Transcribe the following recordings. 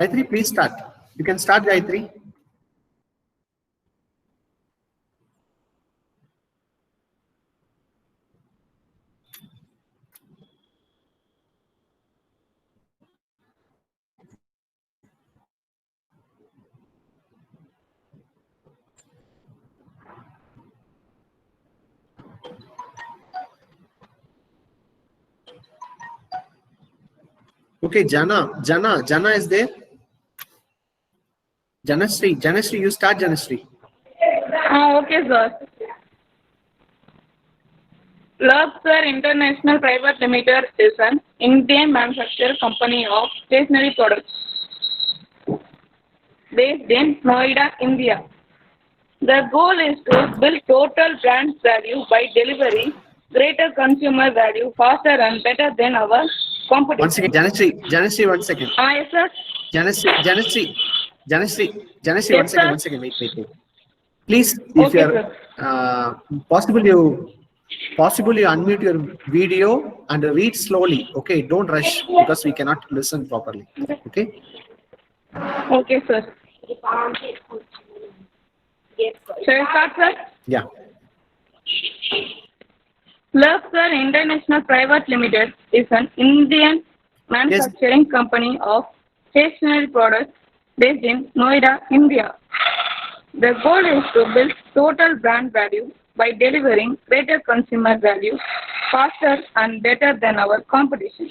Gayatri, please start. You can start, Gayatri. Okay, Jana is there. Janasri, you start, Janasri. Okay, sir. Luxor International Private Limited is an Indian manufacturing company of stationery products based in Noida, India. The goal is to build total brand value by delivering greater consumer value faster and better than our competition. Once again, Janasri, 1 second. Yes, sir. Janasri, Yes, one sir. second, wait. Please, if Okay, you're possible, you unmute your video and read slowly. Okay, don't rush because we cannot listen properly. Okay. Okay, sir. Shall I start, sir? Yeah. Luxor International Private Limited is an Indian manufacturing company of stationery products based in Noida, India. The goal is to build total brand value by delivering greater consumer value faster and better than our competition.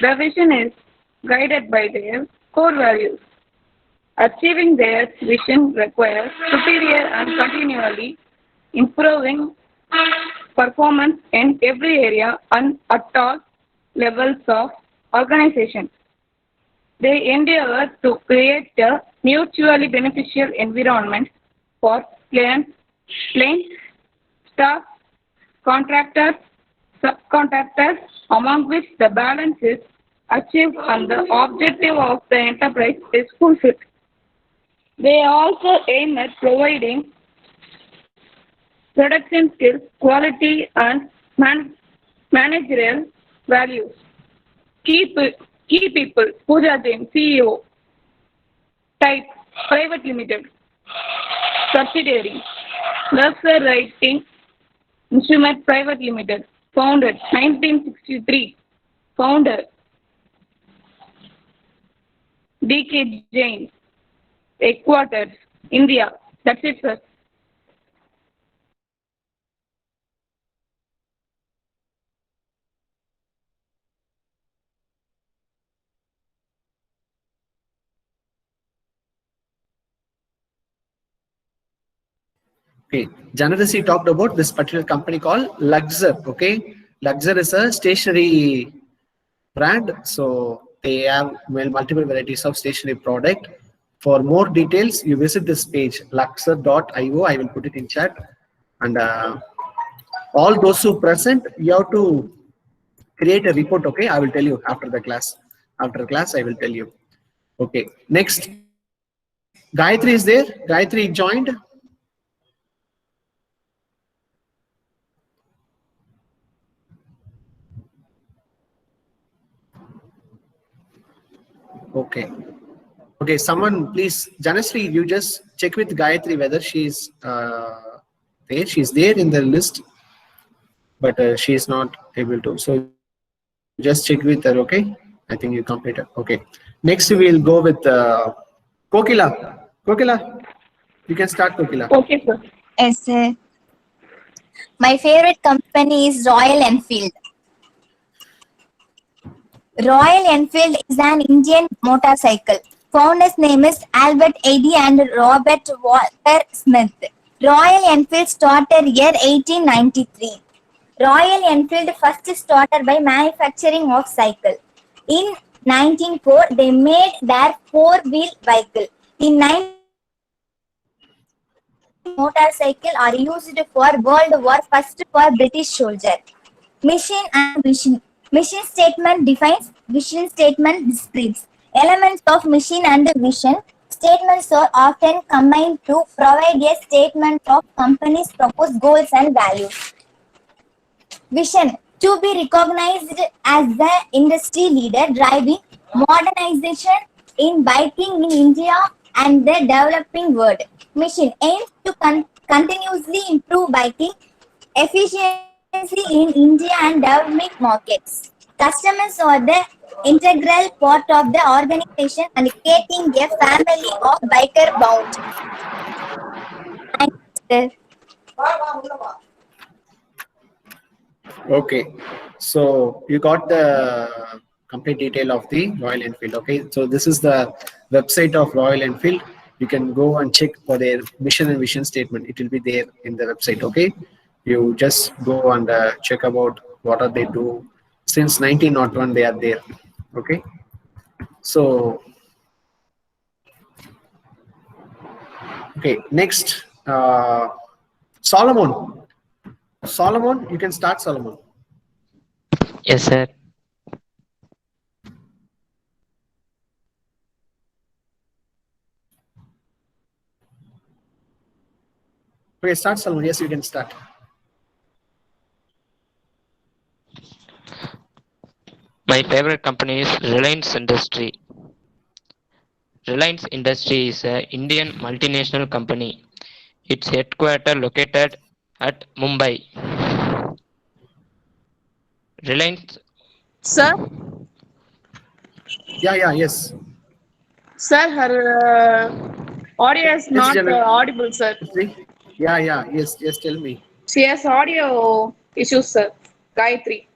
The vision is guided by their core values. Achieving their vision requires superior and continually improving performance in every area and at all levels of organization. They endeavor to create a mutually beneficial environment for clients, staff, contractors, subcontractors, among which the balance is achieved and the objective of the enterprise is fulfilled. They also aim at providing production skills, quality, and managerial values. Key people, Pooja Jain, CEO, Type, Private Limited, Subsidiary, Luxor Writing Instrument Private Limited, founded 1963, founder D.K. Jain, headquarters, India. That's it, sir. Okay, Janadasi talked about this particular company called Luxor. Okay, Luxor is a stationery brand, so they have multiple varieties of stationery product. For more details, you visit this page luxor.io. I will put it in chat, and all those who present, you have to create a report. Okay, I will tell you after the class. After class, I will tell you. Okay, next, Gayatri is there. Gayatri joined. Okay. Okay, someone please, Janasri, you just check with Gayatri whether she's there. She's there in the list, but she is not able to. So just check with her, okay? I think you completed. Okay. Next, we'll go with Kokila. Kokila, you can start, Kokila. Okay, sir. Yes, my favorite company is Royal Enfield. Royal Enfield is an Indian motorcycle. Founder's name is Albert Eddy and Robert Walter Smith. Royal Enfield started year 1893. Royal Enfield first started by manufacturing of cycle. In 1904, they made their four-wheel vehicle. In 19 motorcycle are used for World War I for British soldier. Mission and vision. Mission statement defines, vision statement describes. Elements of mission and vision statements are often combined to provide a statement of company's proposed goals and values. Vision, to be recognized as the industry leader driving modernization in biking in India and the developing world. Mission aims to continuously improve biking efficiency in India and developing markets. Customers are the integral part of the organization and creating a family of biker bound. Thank you, sir. Okay, so you got the complete detail of the Royal Enfield. Okay, so this is the website of Royal Enfield. You can go and check for their mission and vision statement. It will be there in the website. Okay, you just go and check about what are they do. Since 1901, they are there. Okay, so okay, next, Solomon. Solomon, you can start, Solomon. Yes, sir. Okay, start, Solomon. Yes, you can start. My favorite company is Reliance Industry. Reliance Industry is an Indian multinational company. Its headquarters located at Mumbai. Reliance. Sir, Yeah, yes. sir, her audio is Yes, not General. audible, sir. Yeah, yes, tell me. She has audio issues, sir. Gayatri.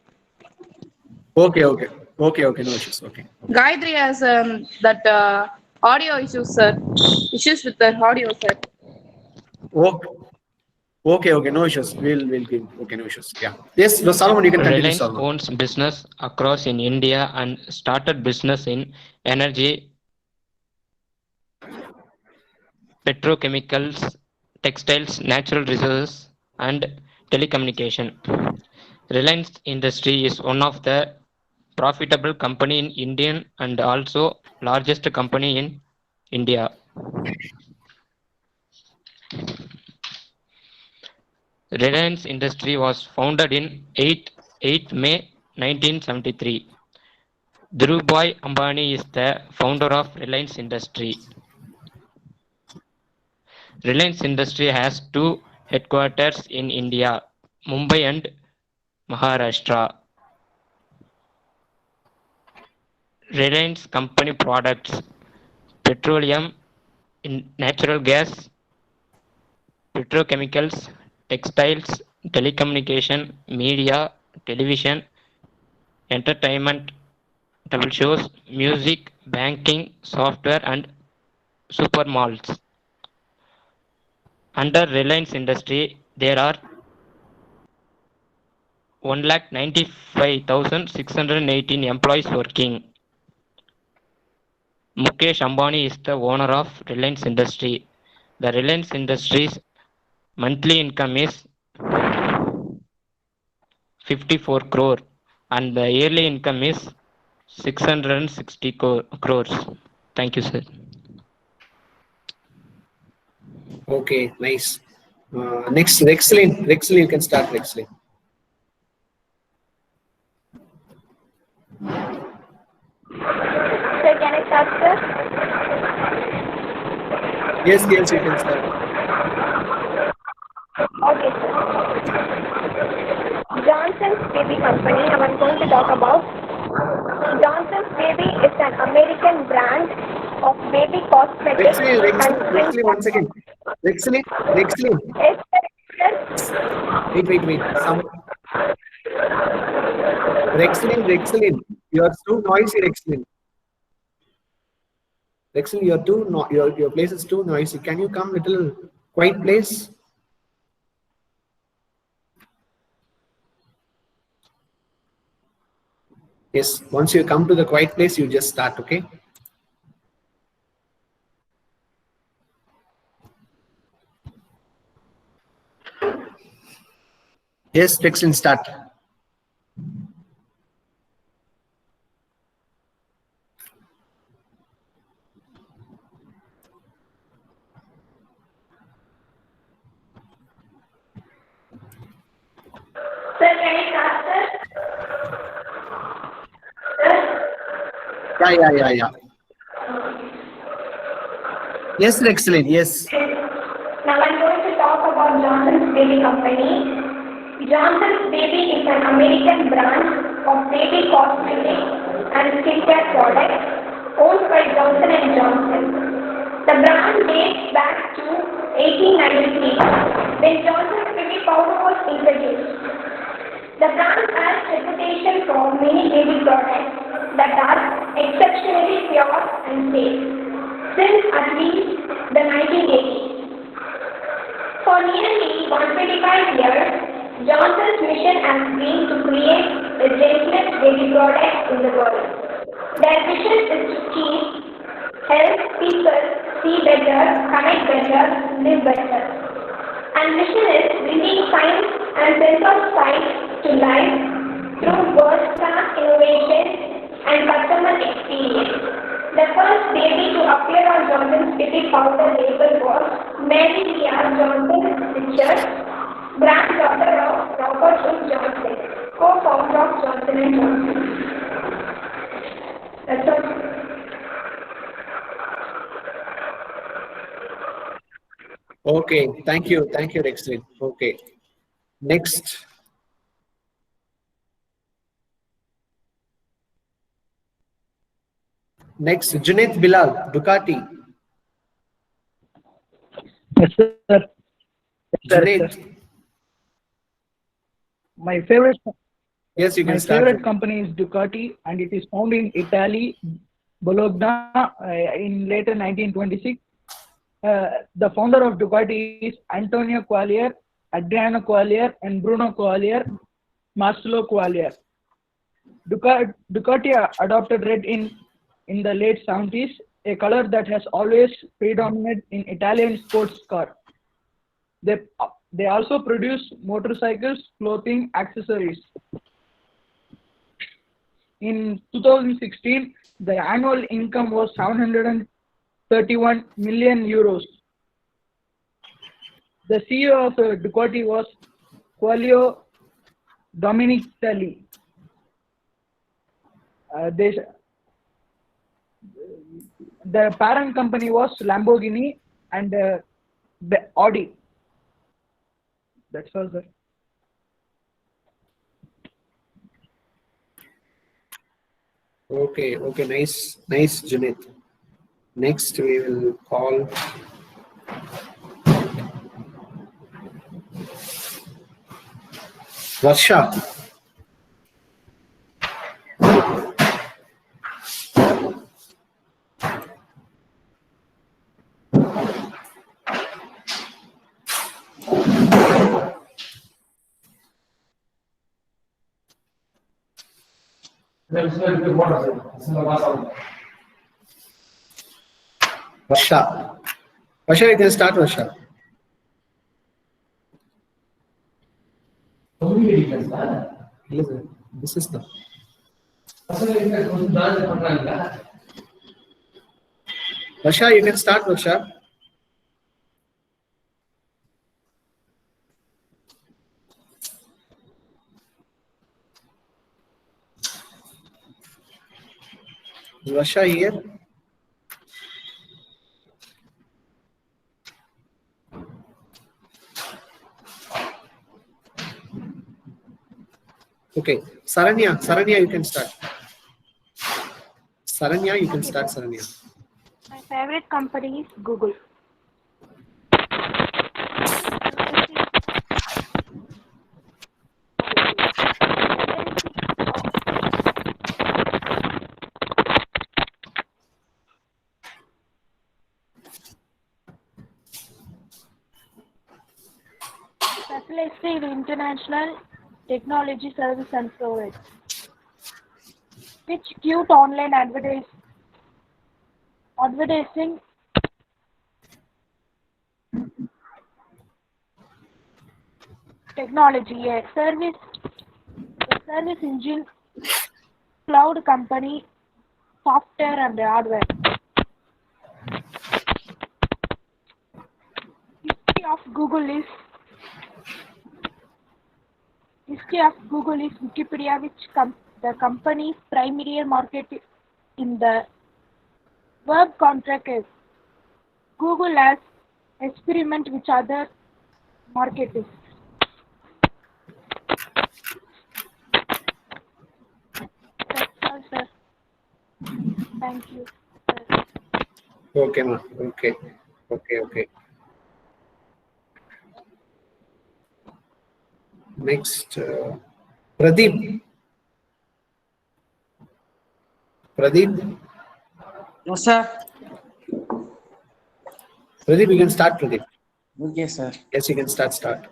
Okay, no issues. Okay. Gayatri has that audio issues, sir. Issues with the audio, sir. Okay, no issues. We'll give. Okay, no issues. Yeah. Yes, no, Solomon, you can continue, Reliance Solomon. owns business across in India and started business in energy, petrochemicals, textiles, natural resources, and telecommunication. Reliance Industry is one of the profitable company in Indian and also largest company in India. Reliance Industry was founded in 8 May 1973. Dhirubhai Ambani is the founder of Reliance Industry. Reliance Industry has two headquarters in India, Mumbai and Maharashtra. Reliance company products petroleum, natural gas, petrochemicals, textiles, telecommunication, media, television, entertainment, double shows, music, banking, software, and super malls. Under Reliance Industry, there are 1,95,618 employees working. Mukesh Ambani is the owner of Reliance Industry. The Reliance Industries monthly income is 54 crore and the yearly income is 660 crores. Thank you, sir. Okay, nice. Next, Rexlin. Rexlin, you can start, Rexlin. Sir, can I start, sir? Yes, you can start. Okay, sir. Johnson's Baby Company, I'm going to talk about. Johnson's Baby is an American brand of baby cosmetics. Rexlin, 1 second. Rexlin. Yes, sir. Wait. Rexlin. You are too noisy, Rexlin. Rexlin, your place is too noisy. Can you come little quiet place? Yes, once you come to the quiet place, you just start, okay? Yes, Rexlin, start. Sir, can I start, sir? Yeah. Yes, Rexlin, yes. Now I'm going to talk about Johnson's Baby Company. Johnson's Baby is an American brand of baby cosmetics and skincare products owned by Johnson & Johnson. The brand dates back to 1893 when Johnson's Baby powder was introduced. The brand has reputation for many baby products that are exceptionally pure and safe since at least the 1980s. For nearly 125 years, Johnson's mission has been to create the gentlest baby product in the world. Their mission is to help people see better, connect better, live better. And mission is bringing science and sense of sight to life through world-class innovation and customer experience. The first baby to appear on Johnson's baby powder label was Mary Leah Johnson Richards, granddaughter of Robert Wood Johnson, co-founder of Johnson & Johnson. That's all. Okay, thank you, Rexlin. Okay, next. Next, Junaid Bilal, Ducati. Yes, sir. Yes, sir. Junaid. My favorite Yes, you can my start. favorite company is Ducati, and it is found in Italy, Bologna, in later 1926. The founder of Ducati is Antonio Quagliar, Adriano Quagliar, and Bruno Quagliar, Marcello Quagliar. Ducati adopted red in the late 70s, a color that has always predominated in Italian sports car. They also produce motorcycles, clothing, accessories. In 2016, the annual income was 731 million euros. The CEO of Ducati was Quaglio Dominicali. The parent company was Lamborghini and Audi. That's all, sir. Okay, nice, Junaid. Next, we will call Varsha. Varsha, you can start, Varsha. This is the. Varsha, you can start, Varsha. Is Varsha here? Okay, Saranya, you can start. Saranya, you can start, Saranya. My favorite company is Google. Specialized in international technology service and storage, which cute online advertising technology, a service engine, cloud company, software and hardware. History of Google is Wikipedia, which the company's primary market in the web contract is Google has experiment with other marketers. That's all, sir. Thank you, sir. Okay, ma. Okay. Okay. Next, Pradeep. Yes, sir. Pradeep, you can start, Pradeep. Okay, sir. Yes, you can start.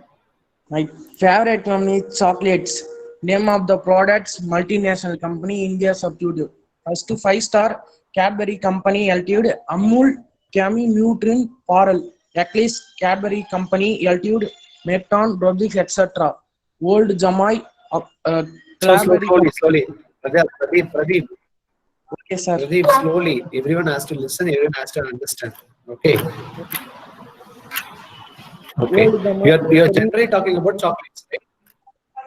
My favorite one is chocolates. Name of the products, multinational company, India substitute. First 5-star Cadbury Company Ltd, Amul, Cami, Nutrin, Coral, Eclipse, Cadbury Company Ltd, Mecton, Robic, etc. Old Jamai, So Strawberry slowly. Pradeep, Okay, sir. slowly. Everyone has to listen. Everyone has to understand. Okay. Old Jamai, You're generally talking about chocolates, right?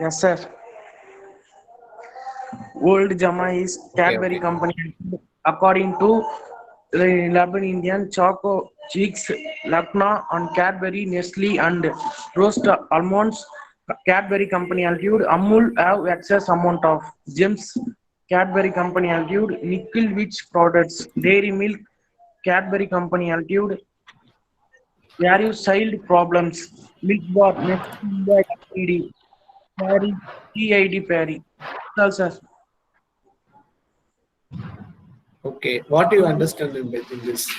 Yes, sir. Old Jama is Cadbury Okay. Company. According to the Lebanon Indian, Choco Chicks, Lakna, and Cadbury, Nestle, and Roast Almonds, Cadbury Company Altitude, Amul have excess amount of gems. Cadbury Company Altitude, Nickel Witch products, Dairy Milk, Cadbury Company Altitude, various child problems, Milk Bar, Nestle India, TD, Perry, TID Perry. Sir. Okay. What do you understand in this?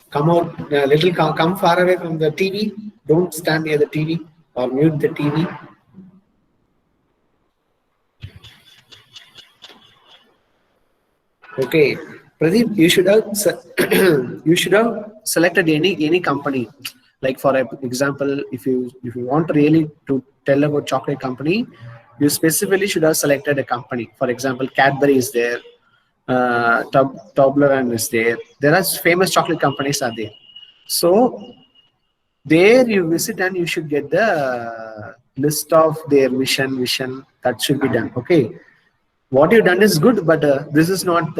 Come out a little. Come far away from the TV. Don't stand near the TV or mute the TV. Okay, Pradeep, you should have selected any company. Like for example, if you want really to tell about chocolate company, you specifically should have selected a company. For example, Cadbury is there, Toblerone is there. There are famous chocolate companies are there. So there you visit and you should get the list of their mission that should be done. Okay, what you've done is good, but this is not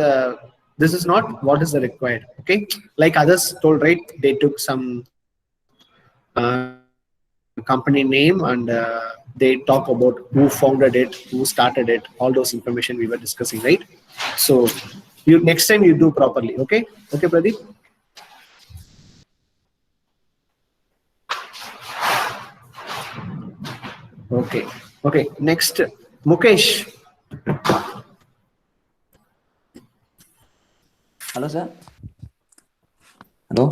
what is the required. Okay, like others told, right? They took some company name and they talk about who founded it, who started it, all those information we were discussing, right? So you next time you do properly. Okay, Pradeep. Okay, next, Mukesh. Hello, sir. Hello.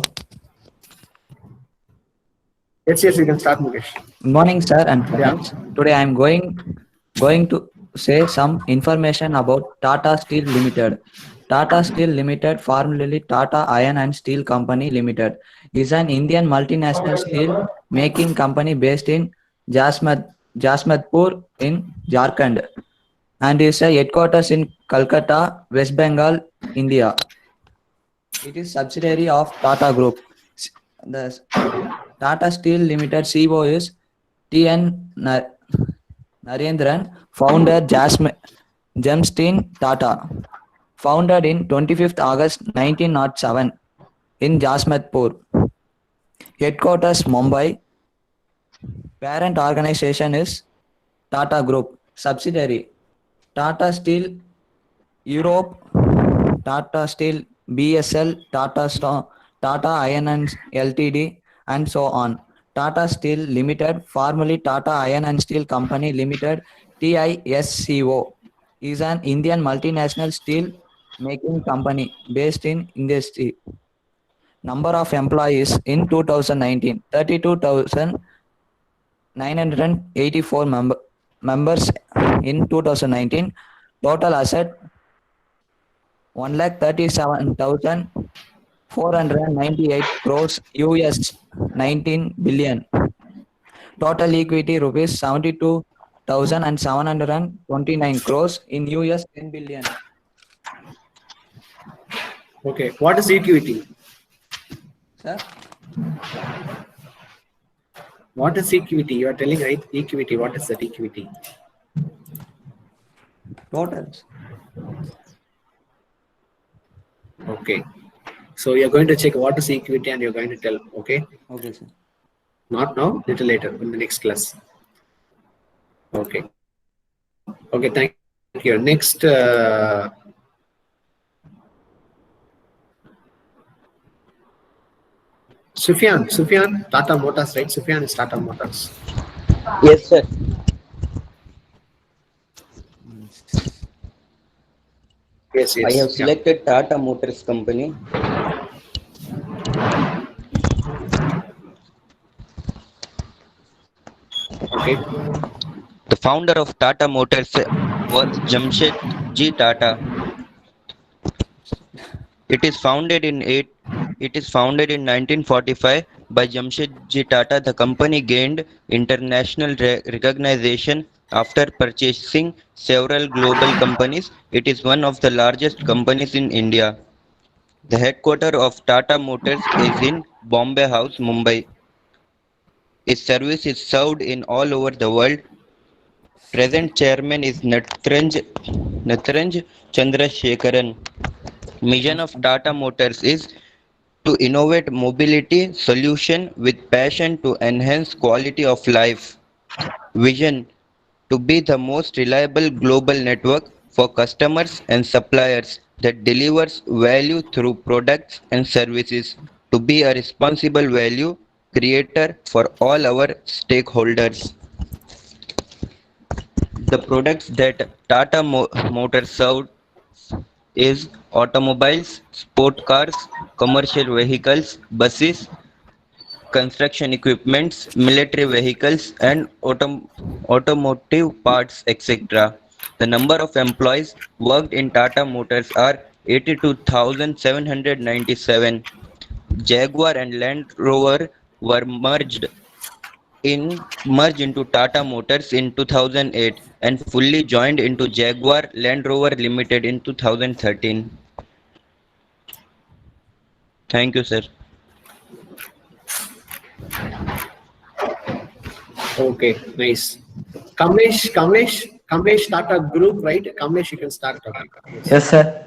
Yes, you can start, Mukesh. Good morning, sir and friends. Today I am going to say some information about Tata Steel Limited. Tata Steel Limited, formerly Tata Iron and Steel Company Limited, is an Indian multinational steel making company based in Jasmadpur in Jharkhand and is a headquarters in Calcutta, West Bengal, India. It is subsidiary of Tata Group. The Tata Steel Limited CEO is T.N. Narendran, founder Jamsteen Tata. Founded in 25th August 1907 in Jasmadpur. Headquarters Mumbai. Parent organization is Tata Group. Subsidiary Tata Steel Europe, Tata Steel BSL, Tata Iron and Ltd, and so on. Tata Steel Limited, formerly Tata Iron and Steel Company Limited, TISCO, is an Indian multinational steel making company based in industry. Number of employees in 2019, 32,984 members in 2019. Total asset 1,37,498 crores US 19 billion. Total equity rupees 72,729 crores in US 10 billion. Okay, what is equity? Sir? What is equity? You are telling, right? Equity. What is that equity? Totals. Okay. So you're going to check what is equity and you're going to tell. Okay. Okay, sir. Not now, little later in the next class. Okay. Okay, thank you. Next, Sufyan, Tata Motors, right? Sufyan is Tata Motors. Yes, sir. Yes, I yes. have selected Tata Motors Company. Okay. The founder of Tata Motors was Jamshedji Tata. It is founded in 1945 by Jamshedji Tata. The company gained international recognition after purchasing several global companies. It is one of the largest companies in India. The headquarters of Tata Motors is in Bombay House, Mumbai. Its service is served in all over the world. Present chairman is Natranj Chandrasekaran. Mission of Tata Motors is to innovate mobility solution with passion to enhance quality of life. Vision to be the most reliable global network for customers and suppliers that delivers value through products and services. To be a responsible value creator for all our stakeholders. The products that Tata Motors serves is automobiles, sport cars, commercial vehicles, buses, construction equipments, military vehicles, and automotive parts, etc. The number of employees worked in Tata Motors are 82,797. Jaguar and Land Rover were merged into Tata Motors in 2008 and fully joined into Jaguar Land Rover Limited in 2013. Thank you, sir. Okay, nice. Kamlesh Tata Group, right? Kamlesh, you can start talking. Yes, sir.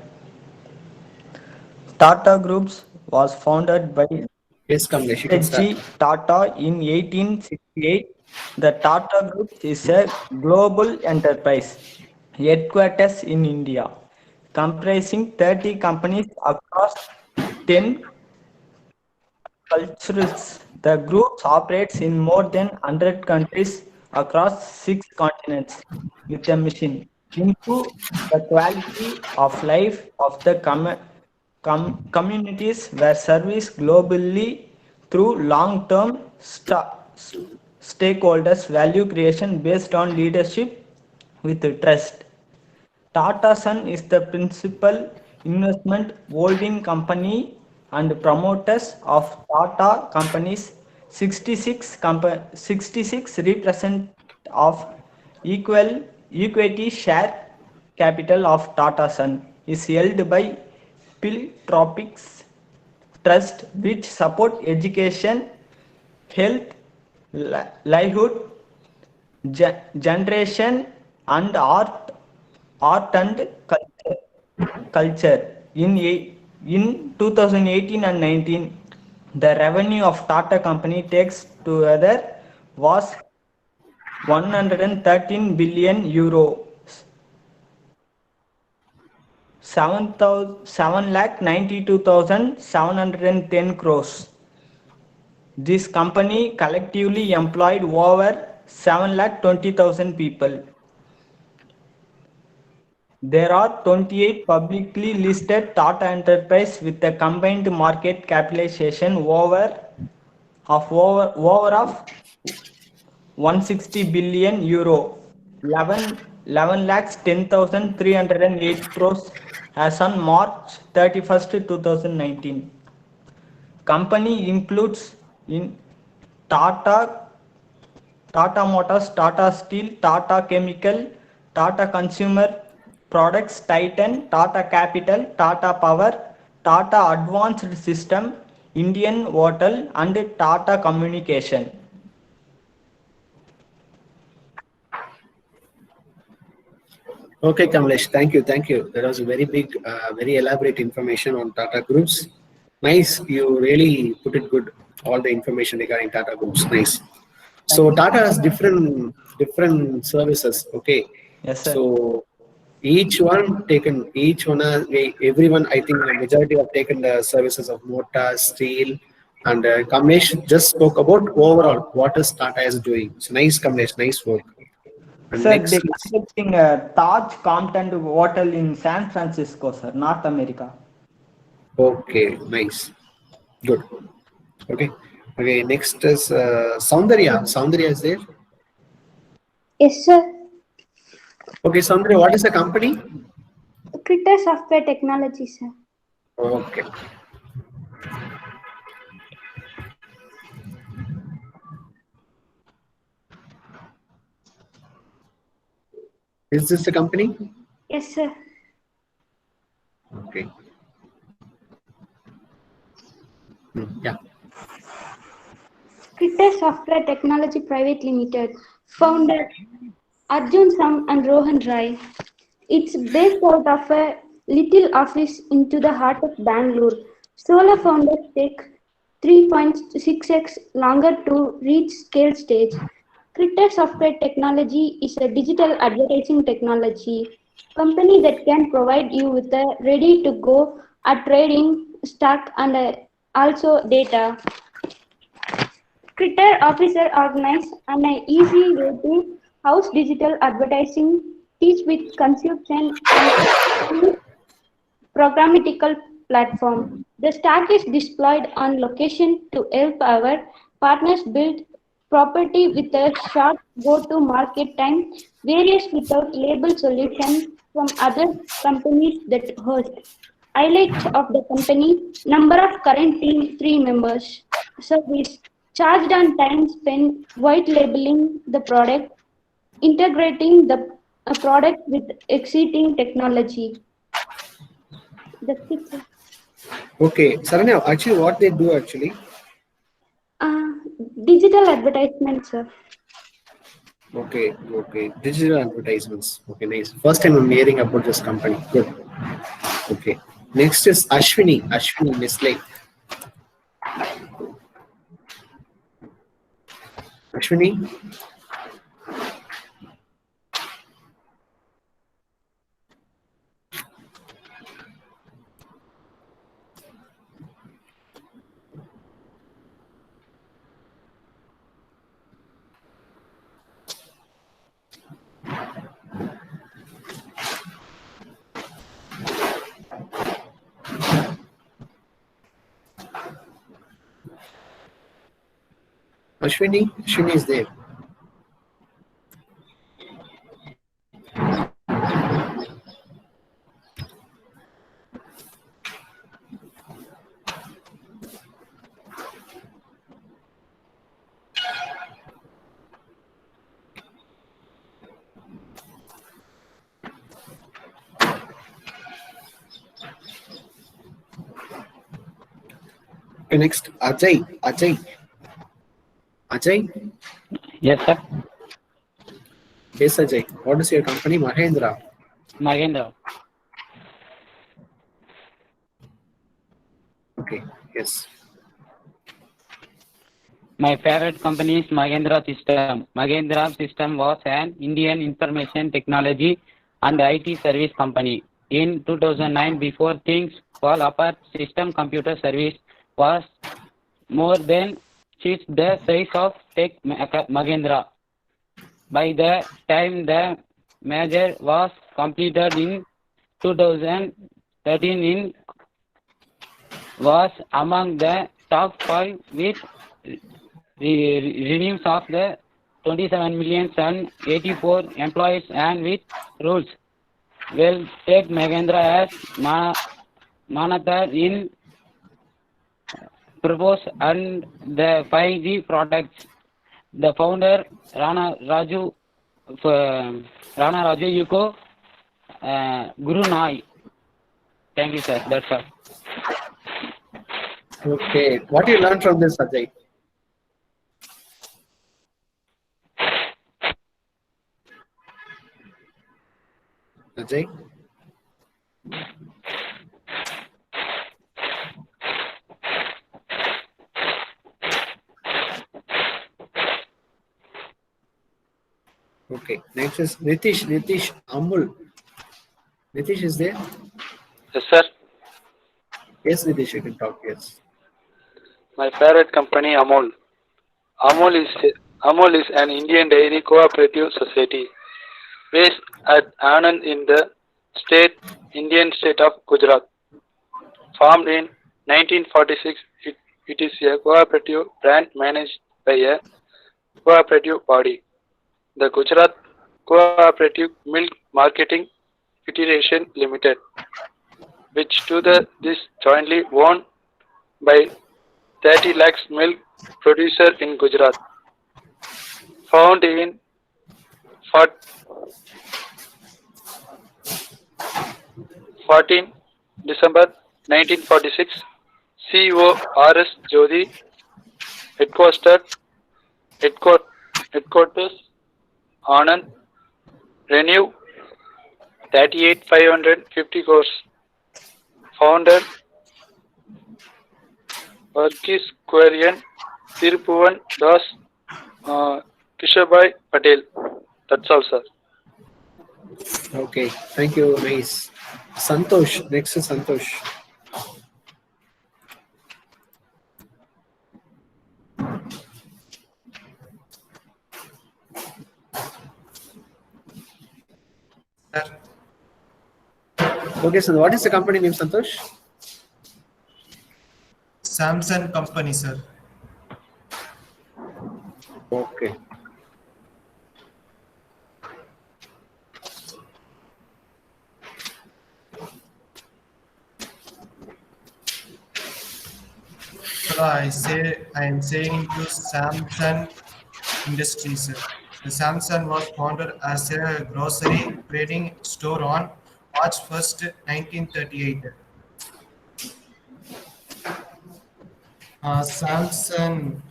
Tata Groups was founded by Yes, Kamlesh, you can start. H.G. Tata in 1868. The Tata Group is a global enterprise, headquarters in India, comprising 30 companies across 10 cultures. The group operates in more than 100 countries across 6 continents with a mission improve the quality of life of the communities where service globally through long-term stakeholders value creation based on leadership with trust. Tata Sun is the principal investment holding company and promoters of Tata companies. 66 represent of equal equity share capital of Tata Sun is held by philanthropic trust which support education, health, livelihood, generation and art and culture. In 2018 and 19, the revenue of Tata company takes together was 113 billion euro, 792,710 crores. This company collectively employed over 720,000 people. There are 28 publicly listed Tata Enterprise with a combined market capitalization over 160 billion euro, 11 lakhs 10,308 crores as on March 31st, 2019. Company includes in Tata Motors, Tata Steel, Tata Chemical, Tata Consumer Products, Titan, Tata Capital, Tata Power, Tata Advanced System, Indian Hotel and Tata Communication. Okay, Kamlesh, thank you, thank you. That was a very big, very elaborate information on Tata Groups. Nice, you really put it good. All the information regarding Tata Groups, nice. So Tata has different services. Okay, Yes, sir. so each one taken, everyone. I think the majority have taken the services of mortar, steel, and Kamlesh just spoke about overall what is Tata is doing. So nice, Kamlesh, nice work. And Sir, they next, constructing a Taj Compton Hotel in San Francisco, sir, North America. okay, nice, good. Okay, okay. Next is Soundarya. Soundarya is there. Yes, sir. Okay, Soundarya, what is the company? Critter Software Technology, sir. Okay. Is this the company? Yes, sir. Okay. Yeah. Critter Software Technology Private Limited. Founder Arjun Sam and Rohan Rai. It's based out of a little office into the heart of Bangalore. Solo founders take 3.6x longer to reach scale stage. Critter Software Technology is a digital advertising technology company that can provide you with a ready-to-go trading stack and also data. Critter officer organized and an easy way to house digital advertising, teach with consumption and programmatical platform. The stack is deployed on location to help our partners build property with a short go-to-market time, various without label solution from other companies that host. Highlights of the company, number of current team 3 members, service, charged on time spent white labeling the product, integrating the product with existing technology. That's it, sir. Okay, Saranya, actually what they do actually? Uh, Digital advertisement, sir. Okay, okay. Digital advertisements. Okay, nice. First time I'm hearing about this company. Good. Okay. Next is Ashwini. Ashwini Nestle. Ashwini. Ashwini is there. Okay, next Ajay. Ajay. Yes, sir. Yes, Ajay. What is your company? Mahindra. Mahindra. Okay. Yes. My favorite company is Mahindra System. Mahindra System was an Indian information technology and IT service company. In 2009, before things fall apart, System Computer Service was more than just the size of Tech Mahindra. By the time the merger was completed in 2013, in was among the top 5 with revenues of the 27 million and 84 employees and with rules. Well, take Mahindra as Manatha in propose and the 5G products. The founder Rana Raju Yuko Guru Nai. Thank you, sir. That's all. Okay. What do you learn from this, Ajay? Ajay? Okay, next is Nitish. Nitish, Amul. Nitish is there? Yes, sir. Yes, Nitish, you can talk. Yes. My favorite company, Amul. Amul is an Indian dairy cooperative society based at Anand in the Indian state of Gujarat. Formed in 1946, it is a cooperative brand managed by a cooperative body, the Gujarat Cooperative Milk Marketing Federation Limited, which this jointly owned by 30 lakhs milk producer in Gujarat. Found in 14 December 1946, CEO R.S. Jodhi, headquarters Anand, revenue 38,550 crores. Founder Varghese Kurian, Tirupuvan Das, Kishabai Patel. That's all, sir. Okay, thank you. Nice. Santosh, next is Santosh. Okay, so what is the company name, Santosh? Samsung company, sir. Okay. So I am saying to Samsung Industries, sir. The Samsung was founded as a grocery trading store on March 1st, 1938. Samsung,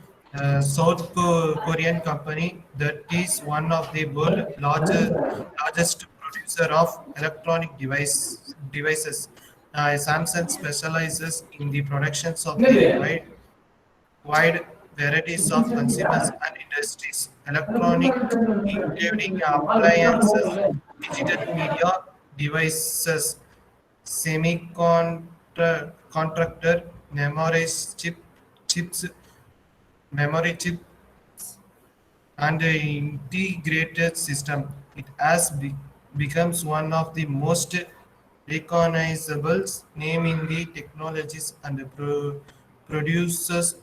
South Korean company that is one of the world's largest producer of electronic devices. Samsung specializes in the productions of the wide varieties of consumers and industries, electronic, including appliances, digital media devices, semiconductor, chips, memory chip, and an integrated system. It has becomes one of the most recognizable name in the technologies and produces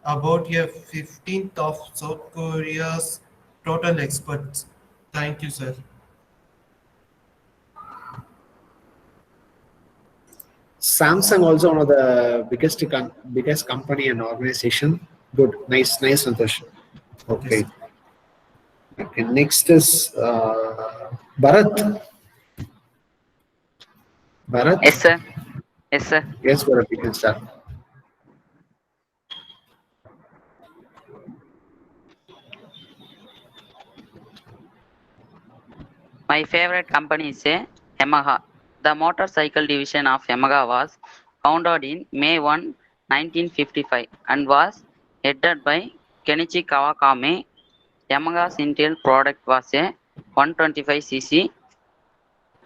about a 15th of South Korea's total exports. Thank you, sir. Samsung also one of the biggest company and organization. Good, nice, Santosh. Okay. Yes. Okay. Next is Bharat. Bharat. Yes, sir. Yes, sir. Yes, Bharat. You can start. My favorite company is Yamaha. The motorcycle division of Yamaha was founded in May 1, 1955 and was headed by Kenichi Kawakami. Yamaha's initial product was a 125cc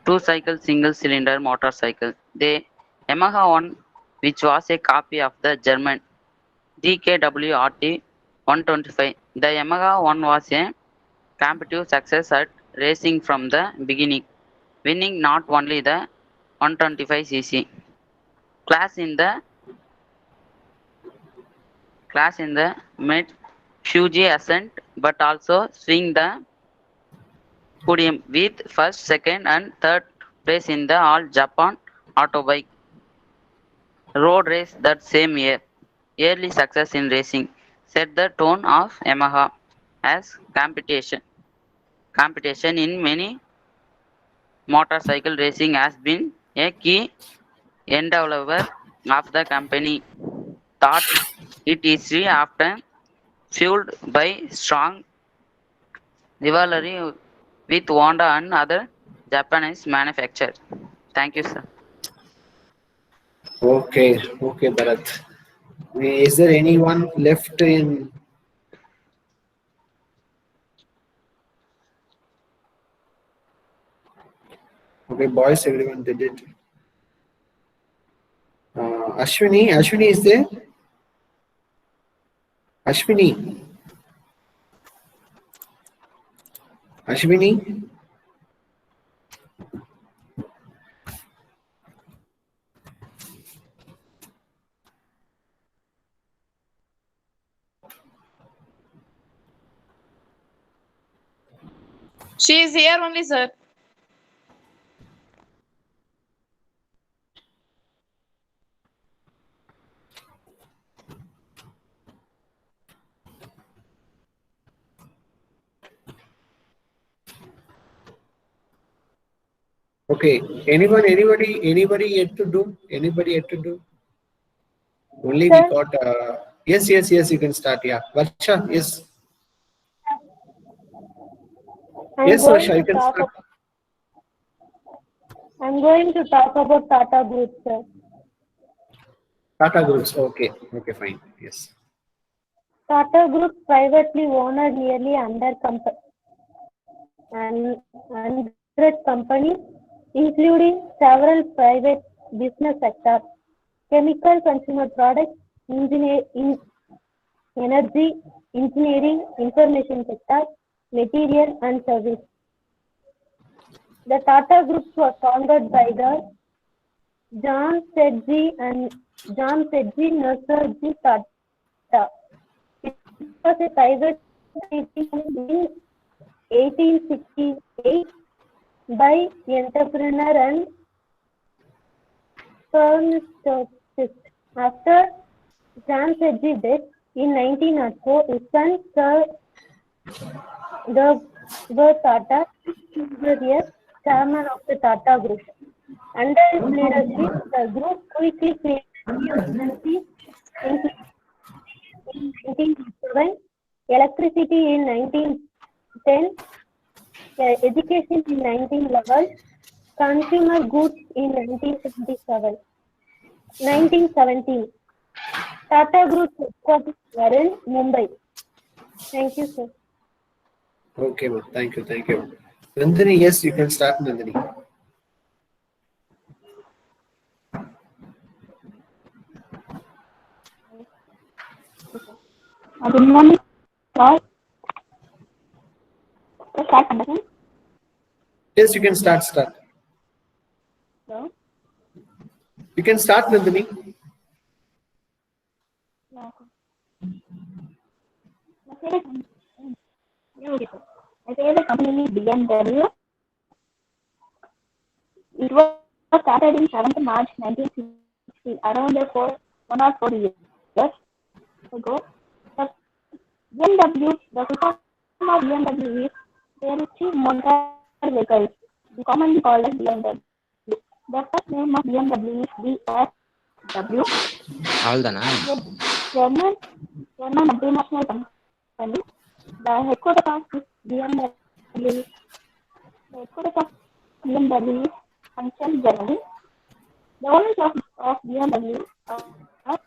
two-cycle single-cylinder motorcycle. The Yamaha 1, which was a copy of the German DKW RT 125. The Yamaha 1 was a competitive success at racing from the beginning, winning not only the 125cc class in the mid Fuji Ascent, but also swing the podium with first, second, and third place in the All Japan Autobike road race that same year. Early success in racing set the tone of Yamaha as competition in many motorcycle racing has been a key endeavor of the company. Thought it is often fueled by strong rivalry with Honda and other Japanese manufacturer. Thank you, sir. Okay, Bharat. Is there anyone left in? Okay, boys, everyone did it. Ashwini is there? Ashwini. She is here only, sir. Okay, anybody yet to do? Anybody yet to do? Only we got. Yes, you can start. Yeah, Varsha, yes. Yes, Varsha, you can start. I'm going to talk about Tata Group, sir. Tata Groups. Okay, fine. Yes. Tata Group privately owned nearly 100 companies, including several private business sectors, chemical, consumer products, energy, engineering, information sector, material and service. The Tata Group was founded by the John Sedgwick and John Sedgwick Nursery Tata. It was a private company in 1868 by entrepreneur and philanthropist. After John Sedgwick's death in 1904, his son Sir Gurgaon Tata was chairman of the Tata Group. Under his leadership, the group quickly created new industries in 1907, electricity in 1910, education in 1911, consumer goods in 1917. Tata Group headquarters were in Mumbai. Thank you, sir. Okay, ma'am. Thank you. Nandini, yes, you can start, Nandini. Good morning, sir. Start, Anderson. Yes, you can start. Hello. You can start, Nandini. My favorite company is BMW. It was started in 7th March 1960, around 1 or 4 years ago. The BMW, the full form of BMW is Very Motor Vehicles, commonly called as BMW. The first name of BMW is BMW. German multinational company. The headquarters of BMW is Function, Germany. The owners of BMW are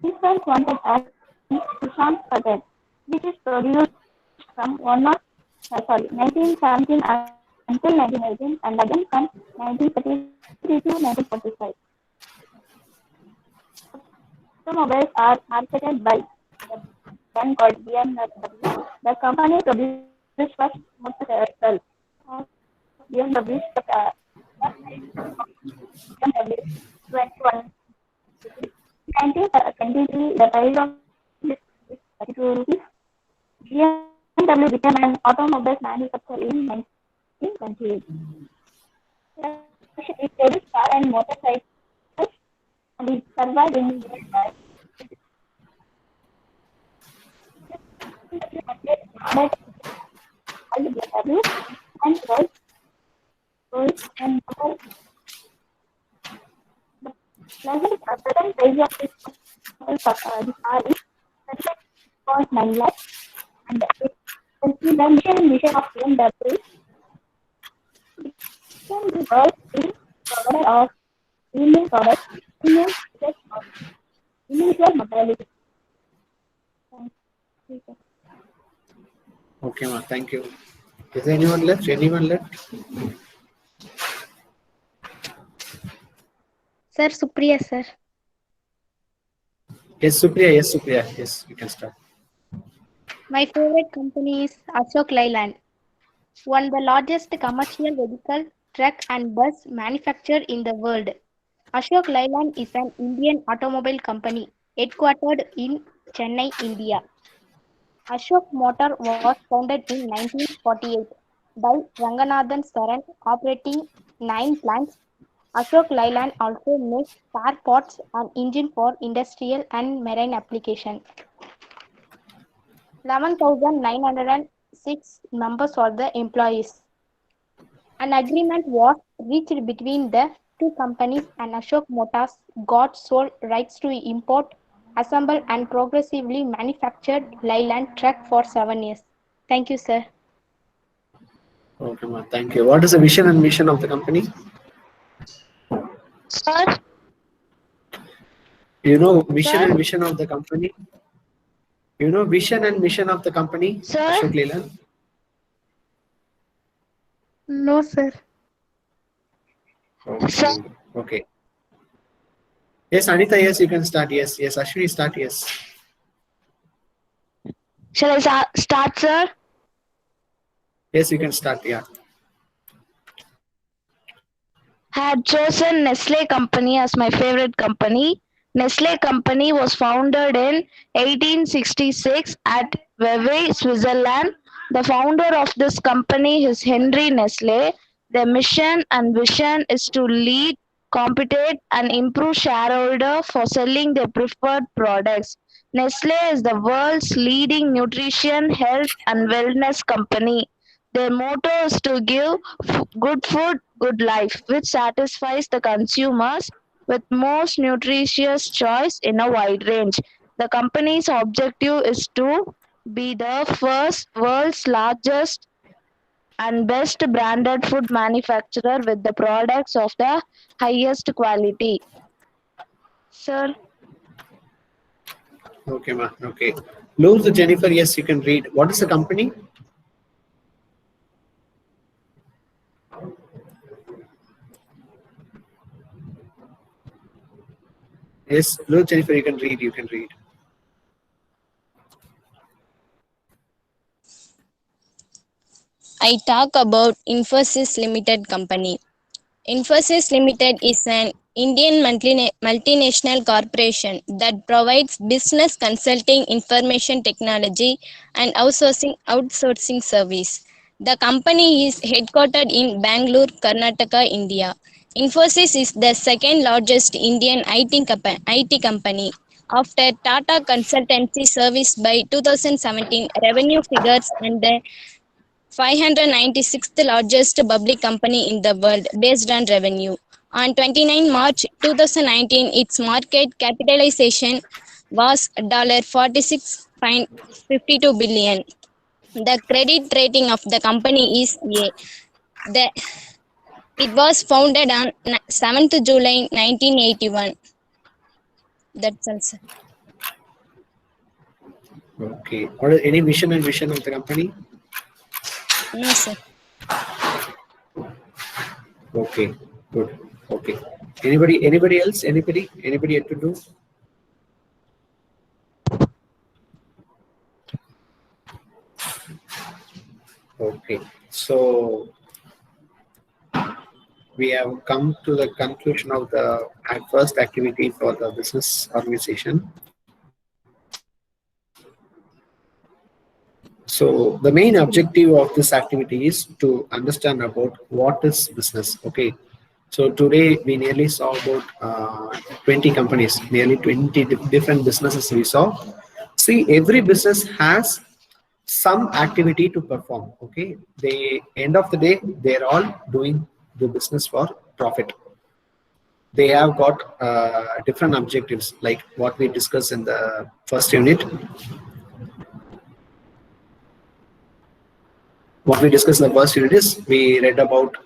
different wanted as Sushant Patel, which is produced from 1917 until 1918 and again from 1933 to 1945. Automobiles are marketed by the brand called BMW. The company produced first motorcycle of BMW BMW 21. 1923, the price of this is 32 rupees. BMW became an automobile manufacturer in 1928. It produced car and motorcycles and it survived in worldwide. BMW and Rolls and Motor. The present price of this car is 36.9 lakhs and the mission of BMW the world's leading provider of premium products, premium set of individual mobility. Thank you. Okay, ma. Thank you. Is there anyone left? Anyone left? Sir, Supriya, sir. Yes, Supriya. Yes, Supriya. Yes, you can start. My favorite company is Ashok Leyland, one of the largest commercial vehicle, truck and bus manufacturer in the world. Ashok Leyland is an Indian automobile company headquartered in Chennai, India. Ashok Motor was founded in 1948 by Ranganathan Saran, operating 9 plants. Ashok Leyland also makes spare parts and engine for industrial and marine application. 11,906 members are the employees. An agreement was reached between the two companies and Ashok Motors got sole rights to import, assemble and progressively manufactured Leyland truck for 7 years. Thank you, sir. Okay, ma. Thank you. What is the vision and mission of the company? Sir, You know mission Sir? and vision of the company? You know vision and mission of the company? Sir? Ashok Leyland? No, sir. Okay. Okay. Yes, Anita, yes, you can start. Yes, yes, Ashwini, start. Yes. Shall I start, sir? Yes, you can start. Yeah. Had chosen Nestle Company as my favorite company. Nestle Company was founded in 1866 at Vevey, Switzerland. The founder of this company is Henry Nestle. Their mission and vision is to lead, compete, and improve shareholder for selling their preferred products. Nestle is the world's leading nutrition, health, and wellness company. Their motto is to give good food, good life, which satisfies the consumers with most nutritious choice in a wide range. The company's objective is to be the first world's largest and best branded food manufacturer with the products of the highest quality. Sir, Okay, ma. Okay. Lose Jennifer, yes, you can read. What is the company? Yes, Lose Jennifer, you can read. You can read. I talk about Infosys Limited Company. Infosys Limited is an Indian multinational corporation that provides business consulting, information technology, and outsourcing service. The company is headquartered in Bangalore, Karnataka, India. Infosys is the second largest Indian IT company after Tata Consultancy Service by 2017 revenue figures and the 596th largest public company in the world based on revenue. On 29 March 2019, its market capitalization was $46.52 billion. The credit rating of the company is A. It was founded on 7th July 1981. That's all, sir. Okay. What is any mission and vision of the company? No, sir. Okay. Good. Okay. Anybody else? Anybody yet to do? Okay. So we have come to the conclusion of the first activity for the business organization. So the main objective of this activity is to understand about what is business. Okay. So today we nearly saw about 20 companies, nearly 20 different businesses we saw. See, every business has some activity to perform. Okay. The end of the day, they're all doing the business for profit. They have got different objectives like what we discussed in the first unit. What we discussed in the first unit is we read about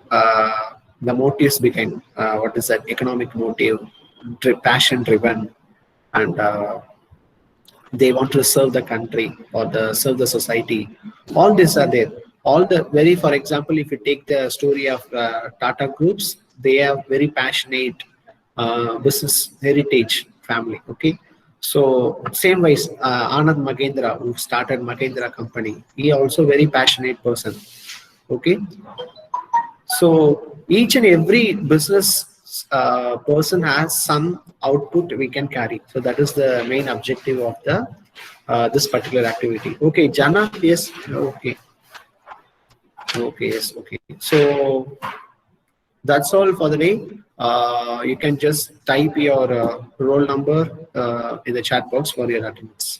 the motives behind what is that economic motive, passion driven, and they want to serve the country or serve the society. All these are there. All the very, for example, if you take the story of Tata Groups, they have very passionate business heritage family. Okay, so same wise, Anand Magendra, who started Magendra company, he also very passionate person. Okay, so each and every business person has some output we can carry. So that is the main objective of the this particular activity. Okay, Jana, yes, okay. Okay, yes, okay. So that's all for the day. You can just type your roll number in the chat box for your attendance.